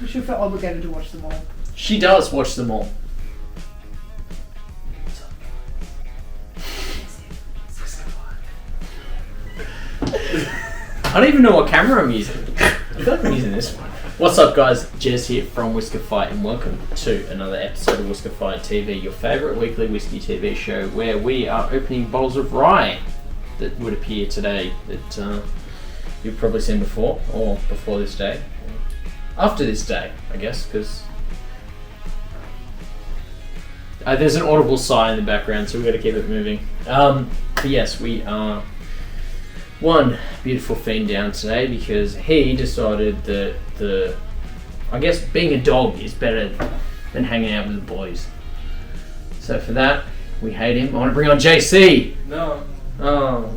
We should feel obligated to watch them all. She does watch them all. I don't even know what camera I'm using. I feel like I'm using this one. What's up, guys? Jez here from Whiskefy, and welcome to another episode of WhiskefyTV, your favourite weekly whiskey TV show, where we are opening bottles of rye that would appear today that you've probably seen before, or before this day. After this day, I guess, because there's an audible sigh in the background, so we've got to keep it moving. But yes, we are one beautiful Fiend down today because he decided that I guess being a dog is better than hanging out with the boys. So for that, we hate him. I want to bring on JC. No. Oh.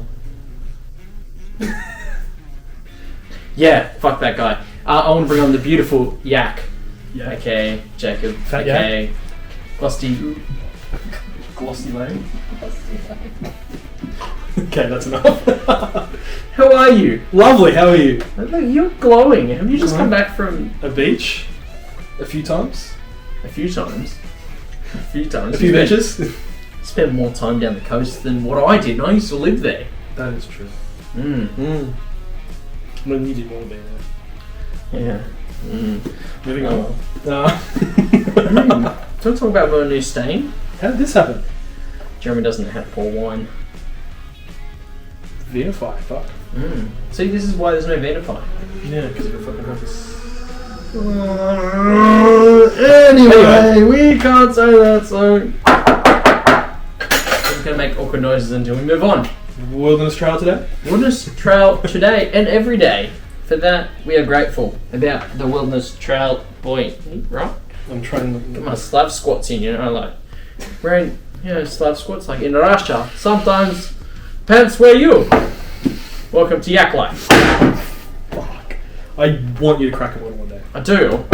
Yeah, fuck that guy. I want to bring on the beautiful Yak. Yeah. Okay, Jacob. Fat Okay. Glossy. Glossy lane. Okay, that's enough. How are you? Lovely, how are you? Look, you're glowing. Have you just come back from A beach? A few times? a few times? A few times. A few beaches? Spent more time down the coast than what I did, and I used to live there. That is true. When you did want to be there. Yeah. Moving on. Do you want to talk about my new stain? How did this happen? Jeremy doesn't know how to pour wine. Unify, fuck. See, this is why there's no Vanify. Yeah, because you fucking have this. Anyway, we can't say that, so I'm just going to make awkward noises until we move on. Wilderness Trail today? Wilderness Trail today and every day. For that, we are grateful about the Wilderness Trail boy, right? I'm trying to... Get my Slav squats in, like wearing, Slav squats like in Russia. Sometimes pants wear you. Welcome to Yak Life. Fuck. I want you to crack a bottle one day. I do.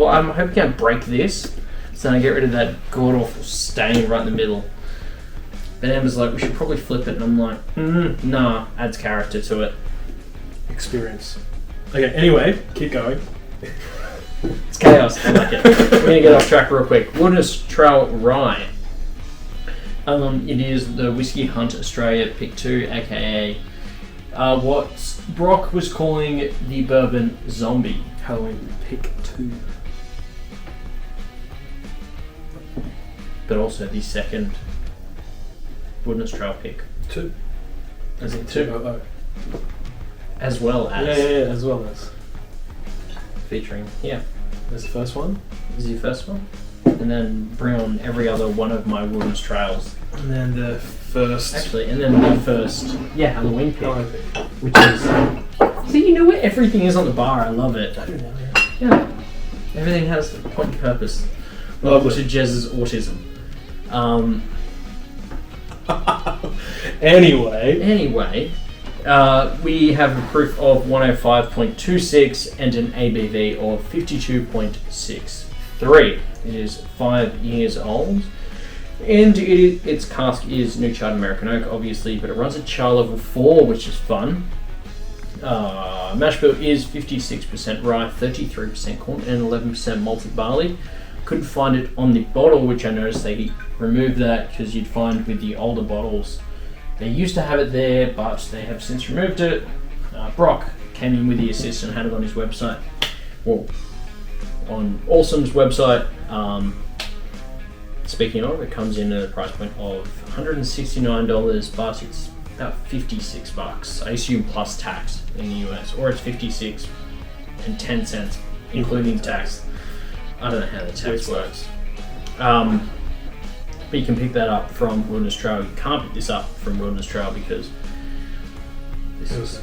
I'm hoping I break this so I get rid of that god awful stain right in the middle. But Amber's like, we should probably flip it, and I'm like, nah, adds character to it. Experience. Okay, anyway, keep going. It's chaos. I like it. We're gonna get off track real quick. Wilderness Trail Rye. It is the Whiskey Hunt Australia Pick 2, aka what Brock was calling the Bourbon Zombie. Halloween Pick 2. But also the second Wilderness Trail Pick. 2. As in 2. 2. As well as. Yeah, as well as. Featuring, yeah. There's the first one. This is your first one. And then bring on every other one of my Wilderness Trails. And then the first... Actually, and then the first, Halloween Pick. Halloween Pick. Which is... See, you know where everything is on the bar. I love it. I don't know, Yeah. Everything has a point and purpose. Welcome to Jez's autism. Anyway, we have a proof of 105.26 and an ABV of 52.63. It is 5 years old, and its cask is New Charred American Oak, obviously, but it runs at char level 4, which is fun. Mash bill is 56% rye, 33% corn, and 11% malted barley. Couldn't find it on the bottle, which I noticed they removed that because you'd find with the older bottles they used to have it there, but they have since removed it. Brock came in with the assist and had it on his website. Well, on Orrsum's website. Speaking of, it comes in at a price point of $169, but it's about $56. I assume plus tax in the US, or it's 56 and 10 cents, including tax. I don't know how the tax works. But you can pick that up from Wilderness Trail. You can't pick this up from Wilderness Trail because this is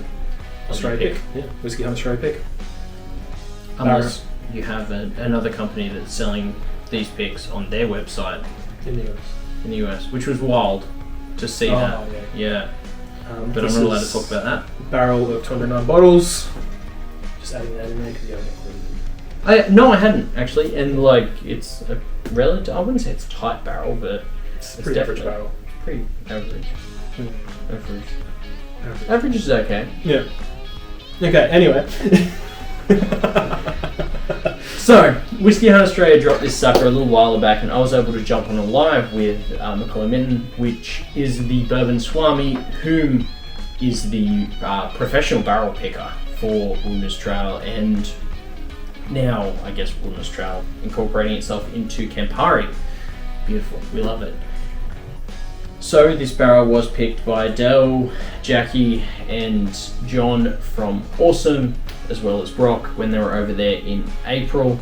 Australia Pick. Yeah, Whiskey Hunt Australia Pick. Unless you have another company that's selling these picks on their website In the US. which was wild to see that. Yeah. But I'm not allowed to talk about that. Barrel of 209 bottles. Just adding that in there because you haven't included it. No, I hadn't actually, and it's a relative. I wouldn't say it's a tight barrel, but It's pretty average barrel. Pretty average. Average is okay. Yeah. Okay, anyway. So, Whiskey Hunt Australia dropped this sucker a little while back, and I was able to jump on a live with Macauley Minton, which is the Bourbon Swami, whom is the professional barrel picker for Wilderness Trail, and now, I guess, Wilderness Trail incorporating itself into Campari. Beautiful, we love it. So this barrel was picked by Dell, Jackie and John from Orrsum, as well as Brock, when they were over there in April.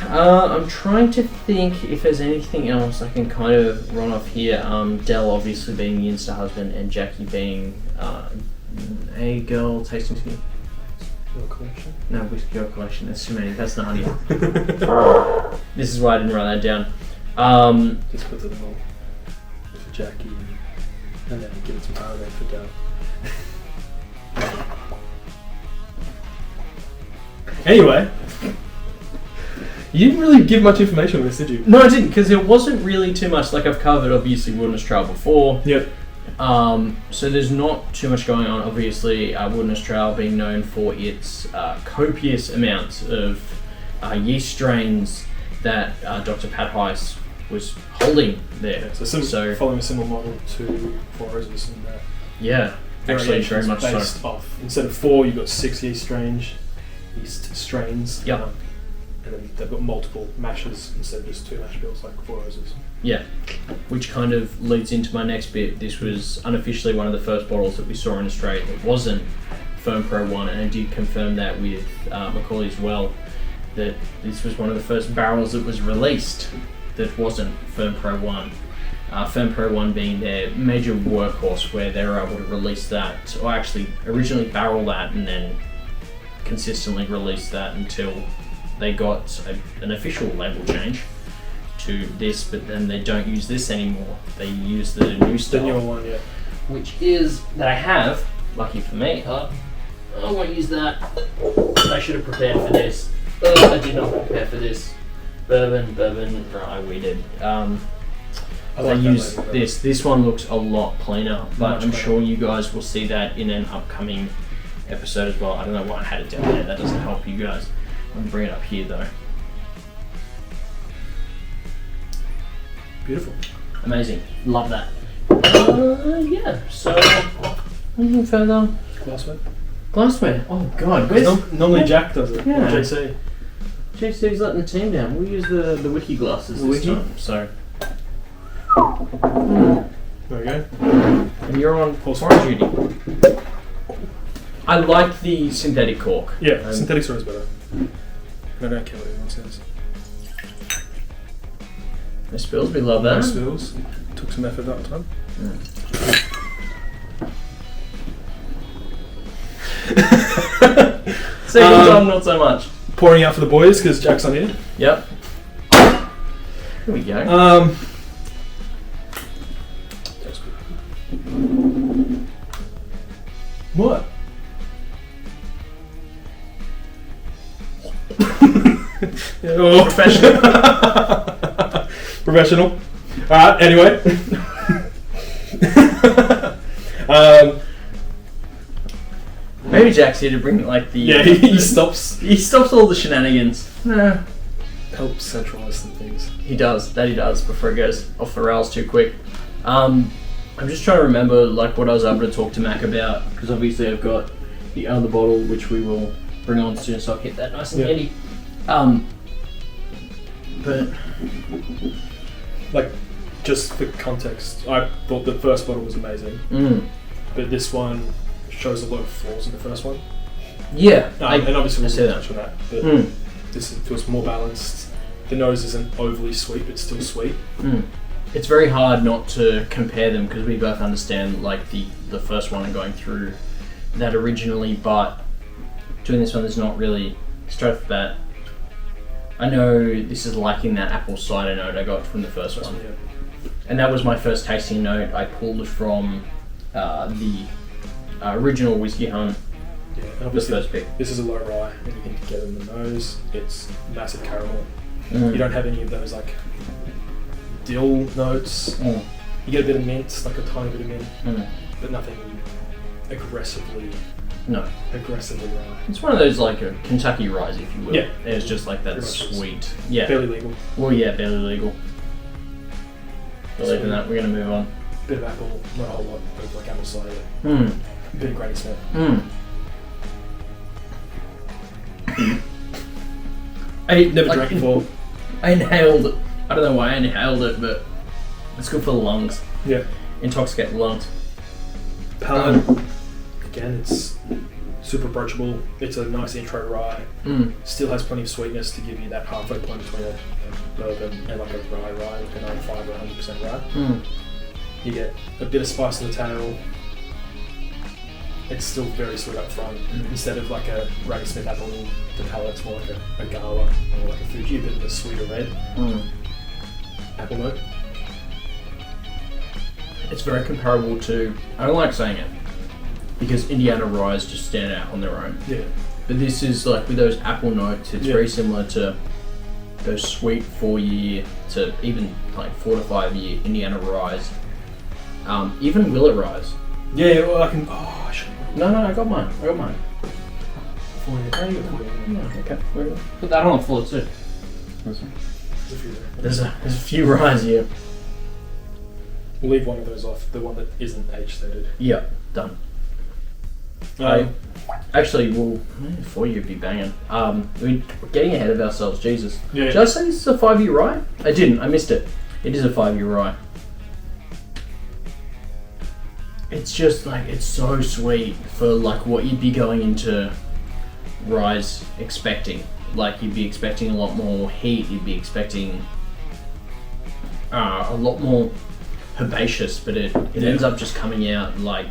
I'm trying to think if there's anything else I can kind of run off here. Dell obviously being the Insta husband and Jackie being a girl tasting to me. Your collection? No, Whiskey Girl Collection, that's too many, that's not honey. This is why I didn't write that down. Just put the little for Jackie and then give it some Barley for Dell. Anyway, you didn't really give much information on this, did you? No, I didn't, because there wasn't really too much. Like, I've covered obviously Wilderness Trail before. Yep. So there's not too much going on. Obviously, Wilderness Trail being known for its copious amounts of yeast strains that Dr. Pat Heiss was holding there. Yeah, so following a similar model to Four Roses and that. Yeah, actually very much based so. Off. Instead of 4, you've got 6 yeast strains. Yep. And then they've got multiple mashes instead of just 2 mash bills like Four Roses. Yeah, which kind of leads into my next bit. This was unofficially one of the first bottles that we saw in Australia that wasn't FERM PRO 1, and I did confirm that with Macauley as well, that this was one of the first barrels that was released that wasn't FERM PRO 1. FERM PRO 1 being their major workhorse, where they were able to release that, or actually originally barrel that and then consistently release that until they got an official label change to this, but then they don't use this anymore. They use the new stuff. The newer one, yeah. Which is, that I have, lucky for me, I won't use that. I should have prepared for this. I did not prepare for this. Bourbon, rye weeded. I use this. This one looks a lot cleaner, but I'm sure you guys will see that in an upcoming episode as well. I don't know why I had it down there. That doesn't help you guys. I'm going to bring it up here though. Beautiful. Amazing. Love that. Yeah, so anything further? Glassware. Oh god. Normally Jack does it. Yeah. Or JC. JC's letting the team down. We'll use the wiki glasses this time. So. There we go. And you're on foreign duty. I like the synthetic cork. Yeah, synthetic is better. I don't care what anyone says. No spills, we love that. No spills. Took some effort that time. Second time, not so much. Pouring out for the boys because Jack's on here. Yep. Here we go. What? Oh, professional. Professional. Alright, anyway. Maybe Jack's here to bring like the... Yeah, he stops. He stops all the shenanigans. Helps centralise some things. He does before it goes off the rails too quick. I'm just trying to remember like what I was able to talk to Mac about, because obviously I've got the other bottle which we will bring on soon, so I'll keep that nice and handy. But like, just for context, I thought the first bottle was amazing, but this one shows a lot of flaws in the first one. Yeah, and obviously we'll touch on that. But this feels more balanced. The nose isn't overly sweet, but still sweet. It's very hard not to compare them because we both understand like the first one and going through that originally, but doing this one there's not really straight off the bat. I know this is liking that apple cider note I got from the first one. Yeah. And that was my first tasting note. I pulled it from the original Whiskey Hunt. Yeah, and the first pick. This is a low rye, anything to get in the nose. It's massive caramel. You don't have any of those like dill notes. You get a bit of mint, like a tiny bit of mint, but nothing aggressively No. aggressively rye. It's one of those like a Kentucky Rye, if you will. Yeah. It's just like that Pretty much is. sweet. Yeah. Barely legal. Well, yeah, barely legal. Believe in that. We're gonna move on. Bit of apple, not a whole lot of like apple cider. Hmm. Bit of Granny Smith. Hmm. Never drank before. I inhaled it. I don't know why I inhaled it, but it's good for the lungs. Yeah. Intoxicate the lungs. Palate. Again, it's super approachable. It's a nice intro rye. Mm. Still has plenty of sweetness to give you that halfway point between a bourbon and like a rye, like a 95 or 100% rye. Mm. You get a bit of spice in the tail. It's still very sweet up front. Instead of like a Granny Smith apple, the palate's more like a Gala or like a Fuji, a bit of a sweeter red apple note. It's very comparable to, I don't like saying it, because Indiana Ryes just stand out on their own. Yeah. But this is like, with those apple notes, it's Yeah. very similar to those sweet 4-year to even like 4 to 5 year Indiana Ryes. Even Willet Ryes. Yeah, well, I can. Oh, I should. No, I got mine. Oh, you got Yeah, okay. We're gonna put that on the floor too. There's a few there. There's a few Ryes here. We'll leave one of those off, the one that isn't age stated. Yeah, done. Actually, well, 4 year would be banging. We're getting ahead of ourselves, Jesus. Yeah. Did I say this is a 5 year rye? I didn't, I missed it. It is a 5 year rye. It's just like, it's so sweet for like what you'd be going into ryes expecting. Like you'd be expecting a lot more heat, you'd be expecting a lot more herbaceous, but it ends up just coming out like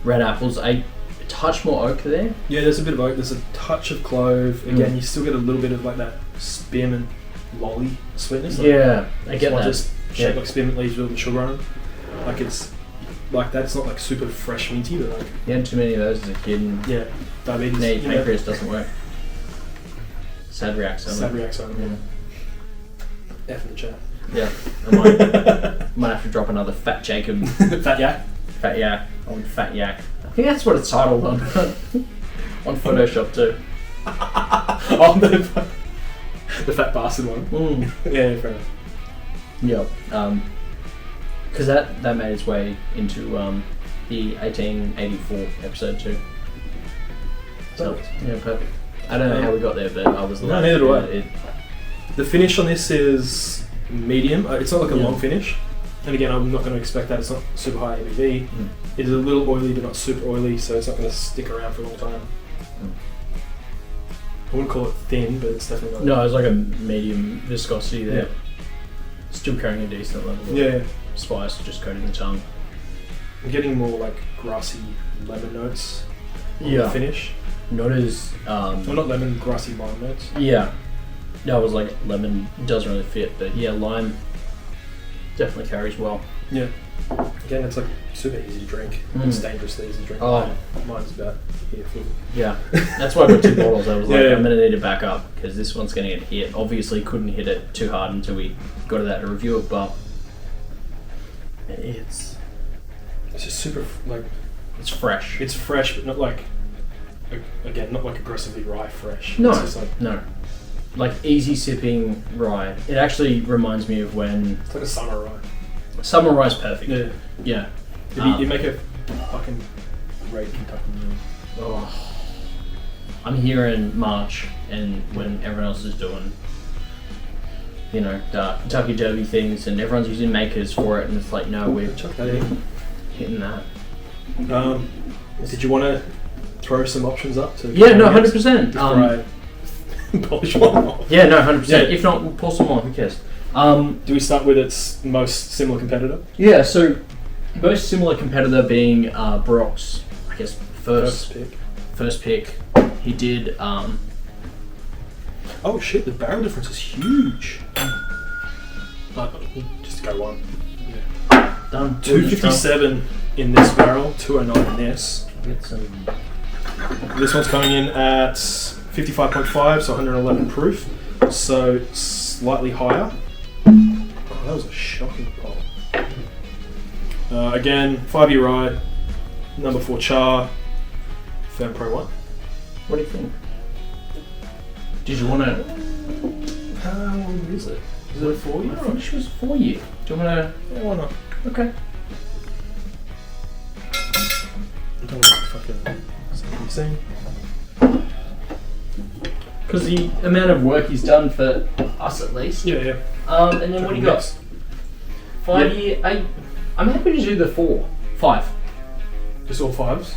red apples. A touch more oak there. Yeah, there's a bit of oak, there's a touch of clove. Again, you still get a little bit of like that spearmint lolly sweetness. Like Yeah, I get that. Just shaped Yeah. like spearmint leaves with the sugar on them. Like it's like that. It's not like super fresh minty, but like You had too many of those as a kid and yeah, diabetes. now your you know. pancreas doesn't work. Sad reacts. Sad reacts on Yeah. F in the chat. Yeah, I might have to drop another Fat Jacob. Fat yak. Fat Yak. On Fat Yak. I think that's what it's titled on. On Photoshop too. Oh, the fat bastard one. Yeah, fair enough. Yeah. Because that made its way into the 1884 episode too. So yeah, perfect. I don't know how we got there, but I was No, like, neither do I. it- The finish on this is medium. It's not like a Yeah. long finish. And again, I'm not going to expect that. It's not super high ABV. It is a little oily, but not super oily, so it's not going to stick around for a long time. I wouldn't call it thin, but it's definitely not. No, it's like a medium viscosity there. Yeah. Still carrying a decent level of Yeah, spice, just coating the tongue. I'm getting more like grassy lemon notes on Yeah. the finish. Not as Well, not lemon, grassy lime notes. yeah. No, it was like lemon doesn't really fit, but yeah, lime definitely carries well. Yeah. Again, it's like super easy to drink. It's dangerously easy to drink. Oh. Mine's about here full. Yeah, that's why I got 2 bottles. I was like, Yeah. I'm gonna need to back up because this one's gonna get hit. Obviously, couldn't hit it too hard until we got to that to review it, but it's just super like fresh. it's fresh, but not like again, not like aggressively rye fresh. No, It's just like no, like easy sipping rye. It actually reminds me of when it's like a summer rye. summer rye's perfect. Yeah. Yeah. You make a fucking great Kentucky meal. Oh, I'm here in March, and when everyone else is doing, you know, the Kentucky Derby things, and everyone's using makers for it, and it's like, no, we're Chuck that in. hitting that. Did you want to throw some options up to? Yeah, no, 100%. Before I polish one off. Yeah, no, 100%. Yeah. If not, we'll pour some more. Who cares? Do we start with its most similar competitor? Yeah. So, most similar competitor being Brock's, I guess, first pick. He did. Oh shit! The barrel difference is huge. Just go one. Yeah. Done. 257 in this barrel, 209 in this. Get some. This one's coming in at 55.5, so 111 proof. So slightly higher. Oh, that was a shocking pop. Again, 5-year rye, number 4 char, FERM PRO 1. What do you think? Did you want to? How long is it? Is it a 4 year? I think she was 4 year. Do you want to? Yeah, why not? Okay. I don't want to fucking see. Because the amount of work he's done for us at least. Yeah, yeah. And then what do you got? 5 year. I'm happy to do the 5. Just all 5s?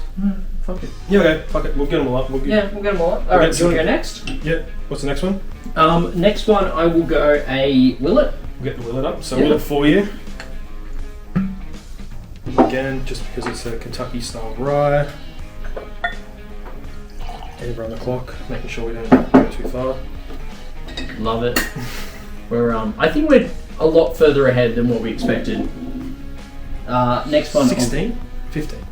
Fuck it. Yeah, okay. Fuck it. We'll get them all up. We'll get them all up. Alright, do you want to go next? Yep. What's the next one? Next one, I will go a Willet. We'll get the Willet up. So Willet 4 year. Again, just because it's a Kentucky style rye. And around the clock, making sure we don't go too far. Love it. I think we're a lot further ahead than what we expected. Next one. 16? 15.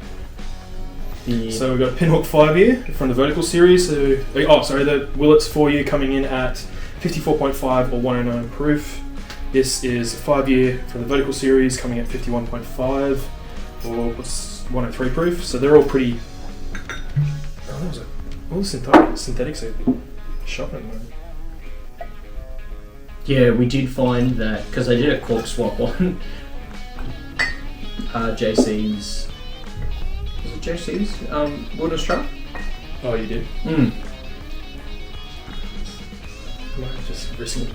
So we've got Pinhook 5 year from the vertical series. So, the Willet's 4 year coming in at 54.5 or 109 proof. This is 5 year from the vertical series coming at 51.5 or what's 103 proof. So they're all pretty. All the synthetics are shocking. Yeah, we did find that because I did a cork swap on JC's. Was it JC's Wilderness Trail? Oh, you did? Mm. Am I just risking it?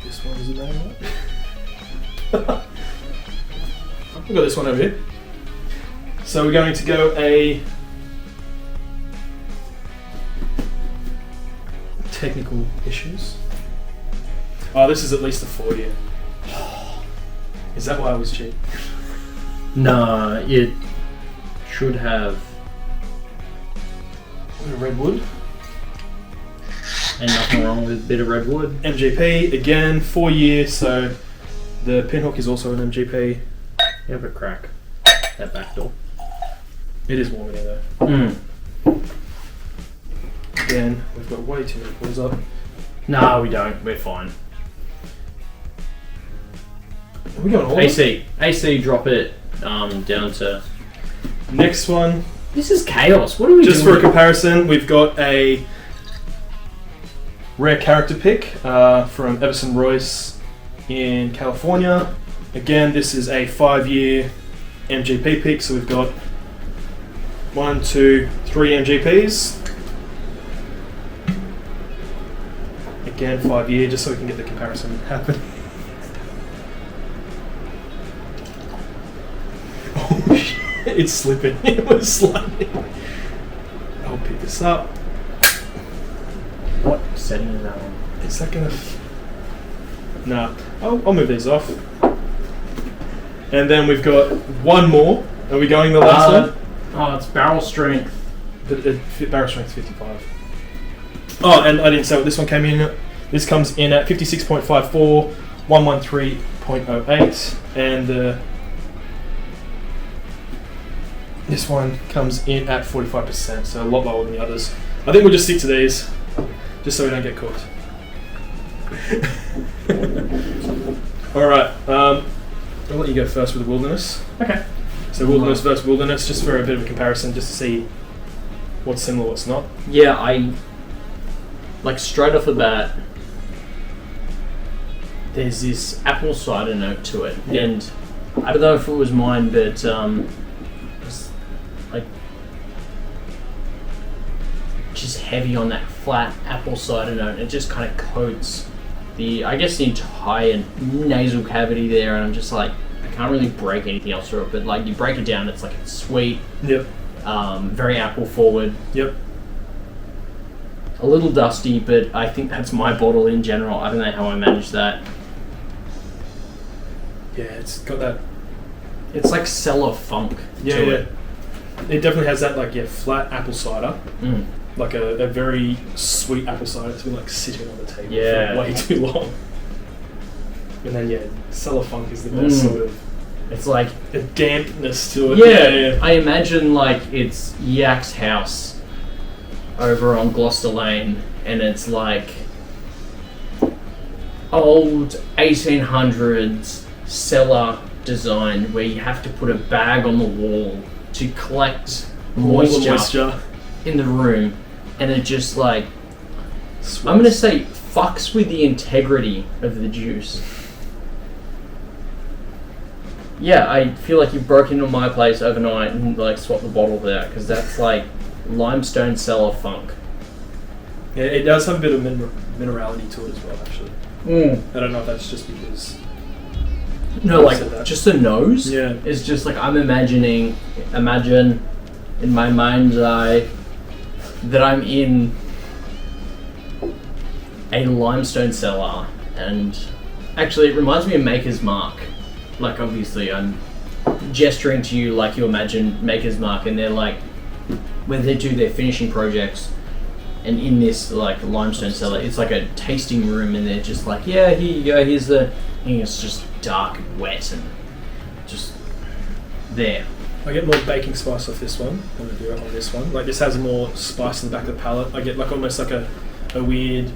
This one is a name. We've got this one over here. So we're going to go a technical issues. Oh, this is at least a 4 year. Is that why I was cheap? Nah, it should have. Redwood. And nothing wrong with a bit of redwood. MGP, again, 4 year, so the Pinhook is also an MGP. You have a crack. That back door. It is warm in here though. Mm. Again, we've got way too many pulls up. No, we don't. We're fine. Are we going all AC, drop it down to... Next one. This is chaos. What are we Just doing? for a comparison, we've got a rare character pick from Everson Royce in California. Again, this is a 5 year MGP pick, so we've got 1, 2, 3 MGPs. Again, 5 year, just so we can get the comparison happening. Oh shit, it's slipping. It was sliding. I'll pick this up. What setting is that on? Is that gonna... Nah, I'll move these off. And then we've got one more. Are we going the last one? Oh, it's barrel strength. Barrel strength 55. Oh, and I didn't say what this one came in at. This comes in at 56.54, 113.08, and this one comes in at 45%, so a lot lower than the others. I think we'll just stick to these, just so we don't get cooked. Alright, I'll let you go first with the Wilderness. Okay. So Wilderness versus Wilderness, just for a bit of a comparison, just to see what's similar, what's not. Yeah, like straight off the bat, there's this apple cider note to it, yeah. And I don't know if it was mine, but it's like just heavy on that flat apple cider note. It just kind of coats the entire nasal cavity there, and I'm just like, I can't really break anything else through it, but like you break it down, it's like it's sweet. Yep. Very apple forward. Yep. A little dusty, but I think that's my bottle in general. I don't know how I managed that. Yeah, it's got that. It's like cellar funk to it. It definitely has that flat apple cider. Mm. Like a very sweet apple cider that's been like sitting on the table Yeah. for way too long. And then cellar funk is the best sort of. It's like a dampness to it. Yeah. I imagine like it's Yak's house over on Gloucester Lane, and it's like old 1800s cellar design where you have to put a bag on the wall to collect All the moisture in the room, and it just like Sweats. I'm gonna say fucks with the integrity of the juice. Yeah, I feel like you've broken into my place overnight and like swapped the bottle out, because that's like limestone cellar funk. Yeah, it does have a bit of minerality to it as well, actually. Mm. I don't know if that's just because... No, I like said that. just the nose. Yeah. It's just like imagine in my mind's eye that I'm in a limestone cellar, and actually it reminds me of Maker's Mark. Like obviously I'm gesturing to you like you imagine Maker's Mark, and they're like when they do their finishing projects, and in this like limestone cellar, it's like a tasting room, and they're just like, yeah, here you go, here's the, and it's just dark and wet and just there. I get more baking spice off this one than I do on this one. Like this has more spice in the back of the palate. I get like almost like a weird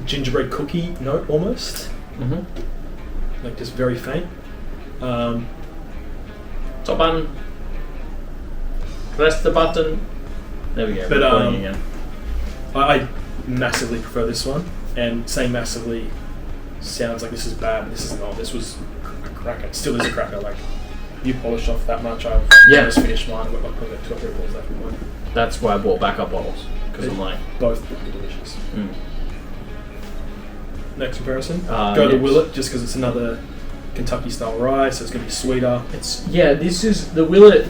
gingerbread cookie note almost. Mm-hmm. Like just very faint. Top button. Press the button. There we go. But, recording again. I massively prefer this one, and saying massively sounds like this is bad, but this is not. This was a cracker. It still is a cracker. Like you polished off that much. I've just finished mine. I've got like probably 2 or 3 bottles left in mine. That's why I bought backup bottles, because I'm like Both look delicious. mm. Next comparison. Go to Willet, just because it's another Kentucky style rye, so it's going to be sweeter. This is the Willet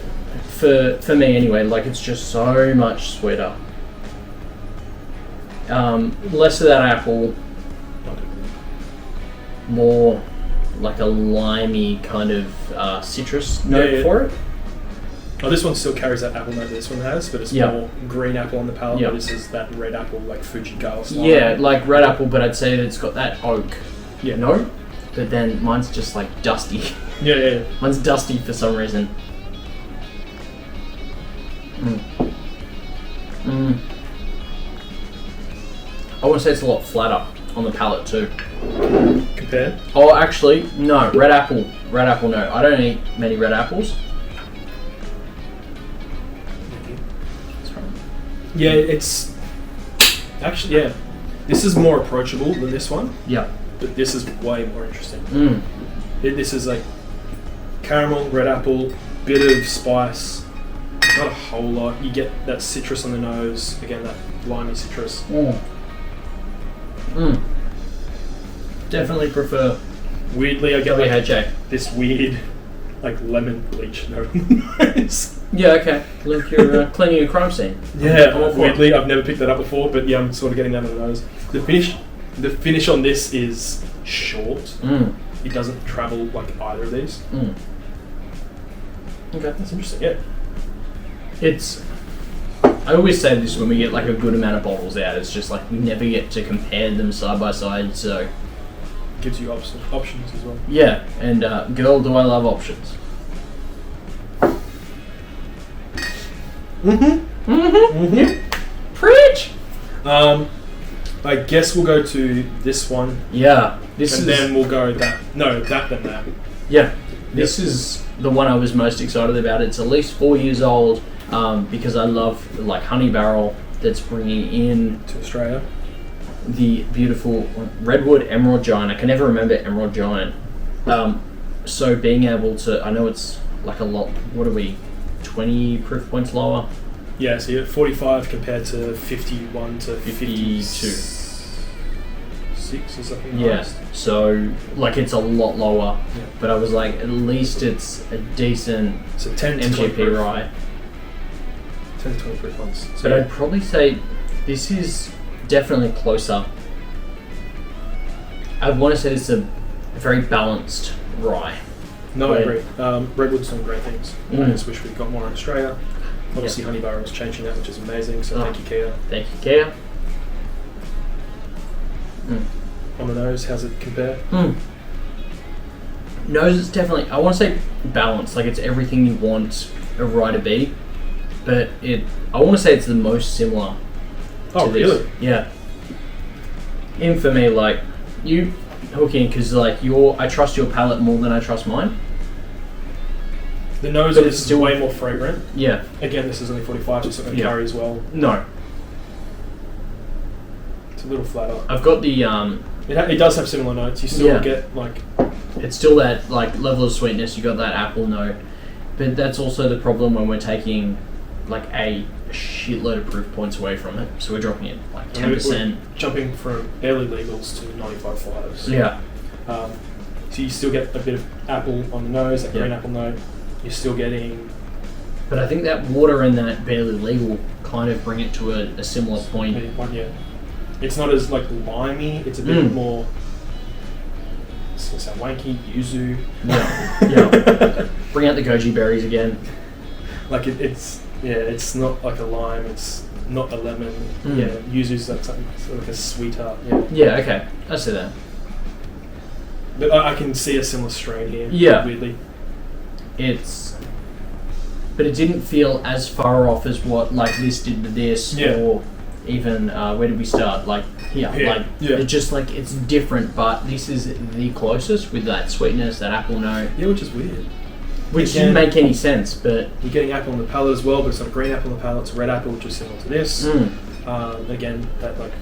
for me anyway. Like it's just so much sweeter. Less of that apple, more like a limey kind of citrus note for it. Oh, this one still carries that apple note that this one has, but it's more green apple on the palate. But this is that red apple, like Fujigawa style. Yeah, like red apple, but I'd say that it's got that oak note. But then mine's just like dusty. Yeah. Mine's dusty for some reason. I want to say it's a lot flatter on the palate too. Compared? Oh, actually, no. Red apple. No, I don't eat many red apples. Yeah, it's actually this is more approachable than this one. Yeah. But this is way more interesting. Mm. This is like caramel, red apple, bit of spice. Not a whole lot. You get that citrus on the nose. Again, that limey citrus. Definitely prefer. Weirdly, I get like this weird, like lemon bleach note. Yeah, okay. Like you're cleaning a crime scene. Yeah, weirdly, I've never picked that up before, but yeah, I'm sort of getting that on the nose. The finish on this is short. It doesn't travel like either of these. Okay, that's interesting. Yeah, I always say this when we get like a good amount of bottles out. It's just like we never get to compare them side by side, so it gives you options as well. Yeah, and girl, do I love options. Preach. I guess we'll go to this one. Yeah, then we'll go that then that. Yeah, this is the one I was most excited about. It's at least 4 years old because I love like Honey Barrel that's bringing in to Australia the beautiful Redwood Emerald Giant. I can never remember Emerald Giant. So being able to, I know it's like a lot. What are we? 20 proof points lower. Yeah, so you're at 45 compared to 51 to 52. 6 or something. Yeah, so like it's a lot lower, yeah. But I was like, at least it's a decent so 10 to MGP rye. 10 to 20 proof months. So but I'd probably say this is definitely closer. I want to say it's a very balanced rye. No, I agree. Redwood's done great things. I just wish we'd got more in Australia. Obviously, Honey Barrel's changing that, which is amazing. So thank you, Kia. Thank you, Kia. On the nose, how's it compare? Nose is definitely, I want to say balanced. Like it's everything you want a rye to be, but I want to say it's the most similar. Oh, really? This. Yeah. And for me, like you hook in because like I trust your palate more than I trust mine. The nose But of it's this is still- way more fragrant. Yeah. Again, this is only 45, so it's not going to Yeah. carry as well. No. It's a little flatter. I've got the It does have similar notes. You still Yeah. get like it's still that like level of sweetness. You got that apple note, but that's also the problem when we're taking like a shitload of proof points away from it. So we're dropping it like 10%. jumping from barely legals to 95 fives. Yeah. So you still get a bit of apple on the nose, that green apple note. You're still getting. But I think that water and that barely legal kind of bring it to a similar point. Yeah. It's not as like limey. It's a bit more. It's gonna sound wanky. Yuzu. Yeah. Bring out the goji berries again. Like it's not like a lime. It's not a lemon. Yeah, yuzu's like something sort of like a sweeter. Yeah. Yeah. Okay. I see that. But I can see a similar strain here. Yeah. Weirdly. But it didn't feel as far off as what like this did to this, or even where did we start? Like here, it's just like it's different, but this is the closest with that sweetness, that apple note. Yeah, which is weird. Which didn't make any sense, but you're getting apple on the palate as well, but it's not a green apple on the palate. It's a red apple, which is similar to this. Again, that like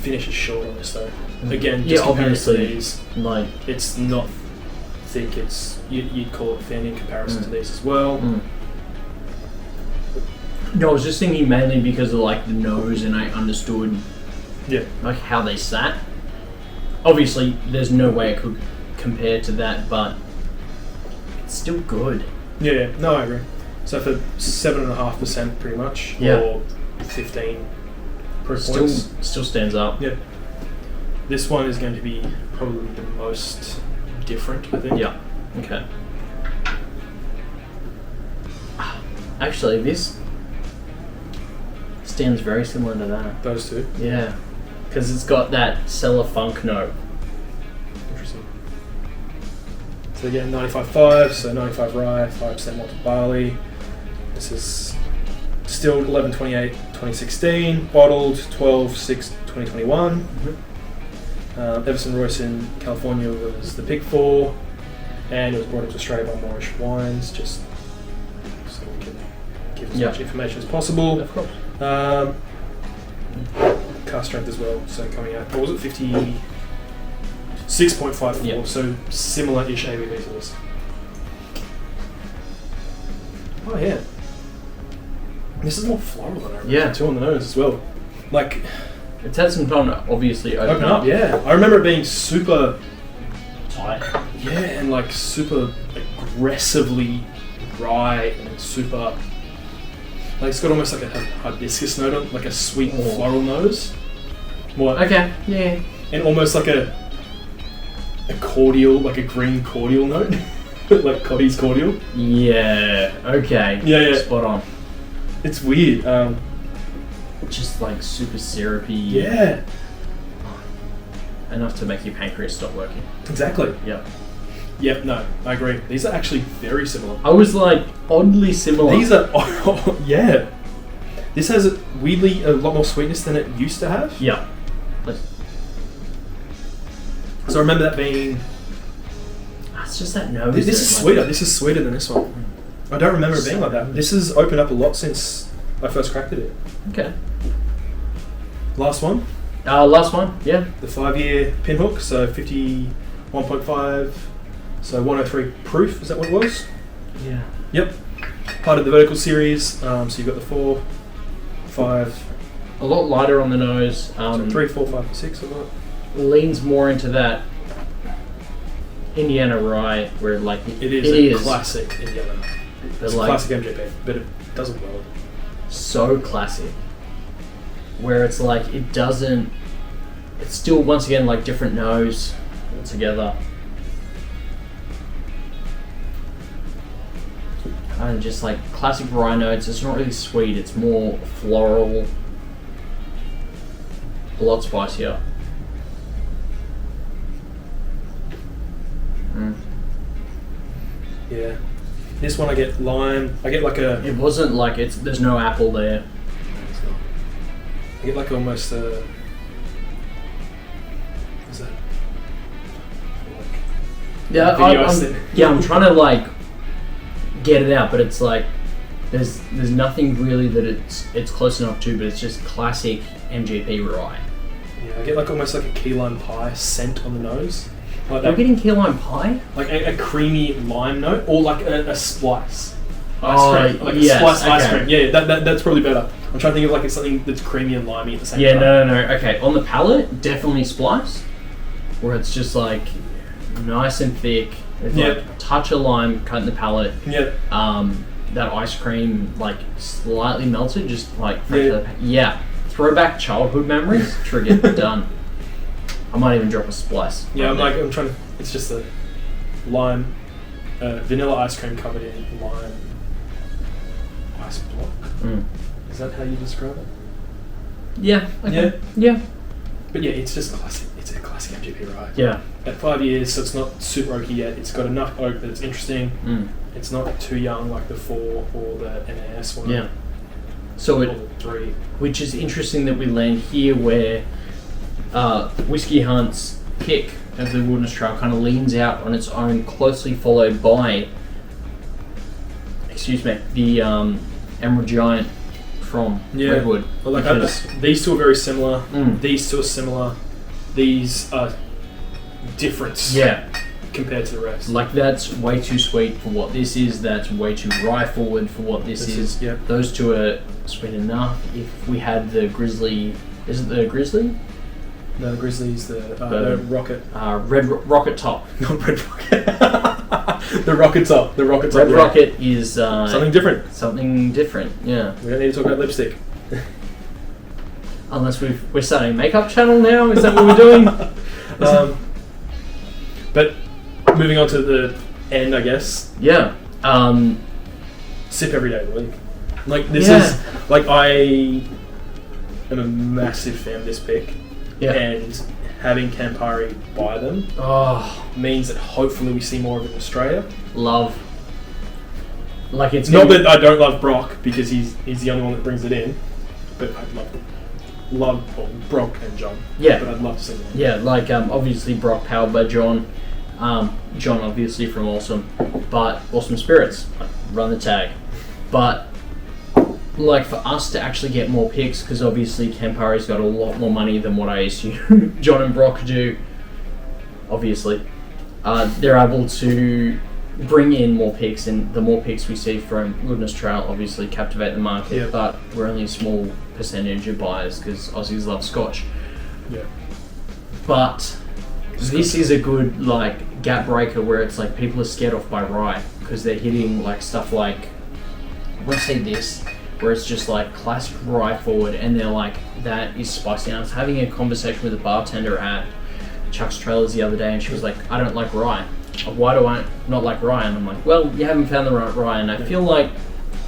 finish is short on this though. Again, just obviously, these, like it's not thick. It's you'd call it thin in comparison to these as well. No, I was just thinking mainly because of like the nose, and I understood, like how they sat. Obviously, there's no way it could compare to that, but it's still good. Yeah, no, I agree. So for 7.5%, pretty much, or 15 proof points, still stands up. Yeah. This one is going to be probably the most different, I think. Yeah. Okay. Actually, this stands very similar to that. Those two? Yeah. Because it's got that cellar funk note. Interesting. So again, 95.5, so 95 rye, 5% malted barley. This is distilled 11/28/2016, bottled 12/6/2021. Everson Royce in California was the pick for, and it was brought into Australia by Moorish Wines, just so we can give as much information as possible. Of course. Cast strength as well, so coming out, what was it, 56.54, so similar-ish ABV to this. Oh yeah. This is more floral than I remember, too, on the nose as well. Like, it's had some time to obviously open up. Yeah. I remember it being super tight. Yeah, and like super aggressively rye and super. Like it's got almost like a hibiscus note on, like a sweet floral nose. More. Okay. Yeah. And almost like a cordial, like a green cordial note, like Coddy's cordial. Yeah. Okay. Yeah. Spot on. It's weird. Just like super syrupy. Yeah. Enough to make your pancreas stop working. Exactly. Yep. Yep. No, I agree. These are actually very similar. I was like oddly similar. These are yeah. This has weirdly a lot more sweetness than it used to have. Yeah. So I remember that being. It's just that nose. This is sweeter. This is sweeter than this one. I don't remember it being like that. This has opened up a lot since I first cracked at it. Okay. Last one. Last one. Yeah. The 5-year pinhook. So 51.5. So 103 proof. Is that what it was? Yeah. Yep. Part of the vertical series. So you've got the 4, 5. A lot lighter on the nose. So 3, 4, 5, 6 or what? Leans more into that Indiana rye, where like it is classic Indiana. It's like, classic MJP, but it doesn't well. So classic. Where it's like it doesn't. It's still once again like different nose altogether. And just like classic rye notes. It's not really sweet. It's more floral. A lot spicier. Yeah. This one I get lime. I get like a. It wasn't like it's. There's no apple there. I get like almost a. What's that? Yeah, I'm trying to like get it out, but it's like there's nothing really that it's close enough to, but it's just classic MGP rye. Yeah, I get like almost like a key lime pie scent on the nose. Like You're getting key lime pie? Like a creamy lime note, or like a splice. Ice cream. Like a slice ice cream. Yeah, that's probably better. I'm trying to think of like it's something that's creamy and limey at the same time. Yeah, no. Okay, on the palate, definitely splice, where it's just like nice and thick. There's like a touch of lime cut in the palate. Yeah. That ice cream like slightly melted, just like fresh. Yeah. Throwback childhood memories. Triggered. Done. I might even drop a splice. Yeah, I'm trying to. It's just a lime, vanilla ice cream covered in lime ice block. Is that how you describe it? Yeah. Okay. Yeah. But yeah, it's just classic. It's a classic MGP rye. Yeah. At 5 years, so it's not super oaky yet. It's got enough oak that it's interesting. It's not too young like the 4 or the NAS one. Yeah. So or the 3. Which is interesting that we land here where Whiskey Hunt's pick of the Wilderness Trail kind of leans out on its own, closely followed by, the Emerald Giant from Redwood. Well, like these two are very similar. These two are similar. These are different. Yeah. Compared to the rest. Like that's way too sweet for what this is. That's way too rye forward for what this is. Yep. Those two are sweet enough. If we had the Grizzly, is it the Grizzly? No, the Grizzly's the Rocket. Rocket Top. Not Red Rocket. The Rocket Top. The Rocket Top. Red Rocket is something different. Something different. Yeah. We don't need to talk about lipstick. Unless we're starting a makeup channel now. Is that what we're doing? But moving on to the end, I guess. Yeah. Sip every day of the week. Like this is like I am a massive fan of this pick. Yeah. And having Campari buy them means that hopefully we see more of it in Australia. Love. Like it's not that I don't love Brock because he's the only one that brings it in, but I'd love Brock and John. Yeah. But I'd love to see them. Yeah, like obviously Brock powered by John. John obviously from Orrsum, but Orrsum Spirits, run the tag. But like for us to actually get more picks, because obviously Campari's got a lot more money than what I assume John and Brock do. Obviously, they're able to bring in more picks, and the more picks we see from Wilderness Trail obviously captivate the market. Yeah. But we're only a small percentage of buyers because Aussies love Scotch. Yeah. But this is a good like gap breaker where it's like people are scared off by rye because they're hitting like stuff like, let's say this, where it's just like classic rye forward, and they're like, that is spicy. And I was having a conversation with a bartender at Chuck's Trailers the other day, and she was like, I don't like rye. Why do I not like rye? And I'm like, well, you haven't found the right rye. And I feel like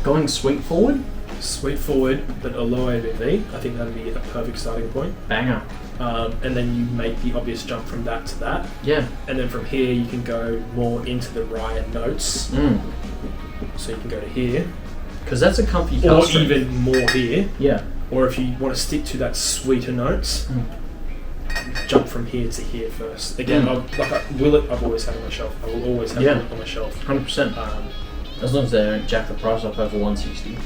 going sweet forward, but a low ABV, I think that'd be a perfect starting point. Banger. And then you make the obvious jump from that to that. Yeah. And then from here you can go more into the rye notes. So you can go to here. Because that's a comfy or custard. even more here. Yeah. Or if you want to stick to that sweeter notes, jump from here to here first. Again, Willet I've always had on my shelf. I will always have Willet on my shelf. 100%. As long as they don't jack the price up over 160.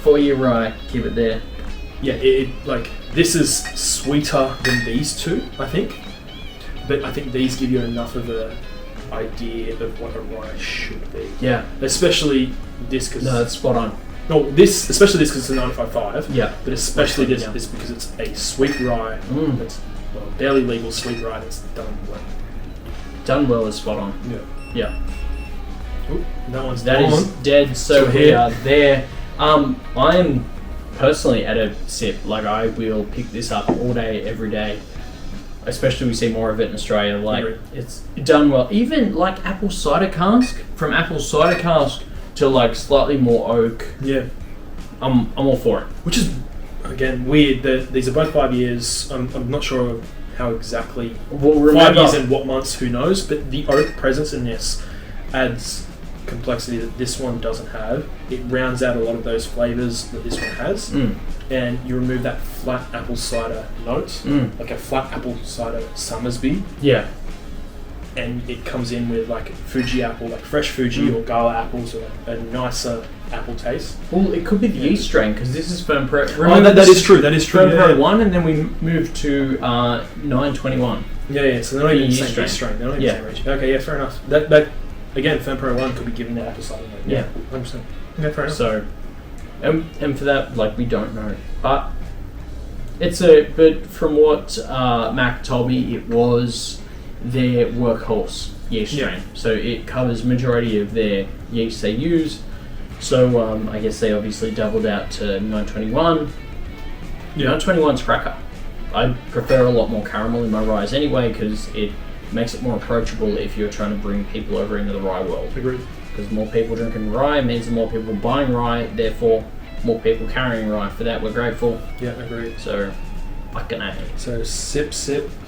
For your rye, keep it there. Yeah, like this is sweeter than these two, I think. But I think these give you enough of a idea of what a rye should be. Yeah. Especially this because... No, that's spot on. No, especially this because it's a 955. Yeah. But especially this because it's a sweet rye. That's barely legal sweet rye that's done well. Done well is spot on. Yeah. Yeah. Ooh, that is dead. So we are there. I am personally at a sip. Like I will pick this up all day, every day. Especially we see more of it in Australia. Like it's done well. Even like apple cider cask, from apple cider cask to like slightly more oak. Yeah. I'm all for it. Which is again weird that these are both 5 years. I'm not sure how exactly. Well, remember, 5 years and what months, who knows? But the oak presence in this adds complexity that this one doesn't have. It rounds out a lot of those flavours that this one has, and you remove that flat apple cider note, like a flat apple cider Summersby. Yeah. And it comes in with like Fuji apple, like fresh Fuji or Gala apples, or a nicer apple taste. Well, it could be the yeast strain because this is FERM PRO. That is true. That is true. FERM PRO 1, and then we moved to 921. Yeah. So they're not even the yeast same strain. They're not even the same region. Okay, yeah, fair enough. That again, FERM PRO 1 could be given that apple cider note. Yeah, 100%. Okay, fair enough. So, and for that, like, we don't know, but but from what Mac told me, it was their workhorse yeast strain. So it covers majority of their yeast they use. So I guess they obviously doubled out to 921. 921's cracker. I prefer a lot more caramel in my ryes anyway because it makes it more approachable if you're trying to bring people over into the rye world. Agreed. Because more people drinking rye means more people buying rye, therefore more people carrying rye. For that, we're grateful. Yeah, agreed. So, fucking A. So sip.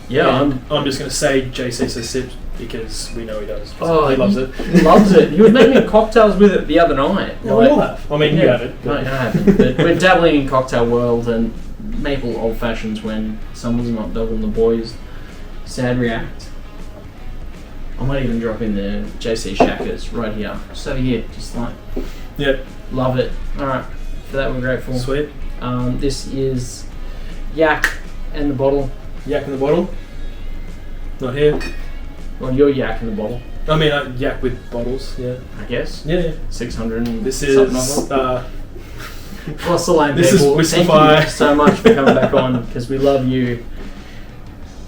Yeah, I'm just going to say JC says sip because we know he does. Oh, he loves it. He loves it. He was making cocktails with it the other night. Well, we all have. I mean, you haven't. No, I haven't. But we're dabbling in cocktail world and maple old fashions when someone's not dogging the boys. Sad react. I might even drop in the JC Shackers right here. Just over here. Just like. Yep. Love it. Alright. For that, we're grateful. Sweet. This is Yak and the bottle. Yak in the bottle. Not here. Well, you're Yak in the bottle. I mean, yak with bottles. Yeah. I guess. Yeah. 600. And this something is. What's the line, This people? is Thank Whiskefy. you so much for coming back on because we love you.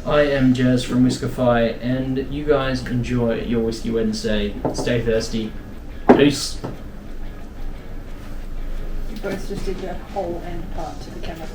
I am Jez from Whiskefy, and you guys enjoy your Whiskey Wednesday. Stay thirsty. Peace. You both just did that whole end part to the camera.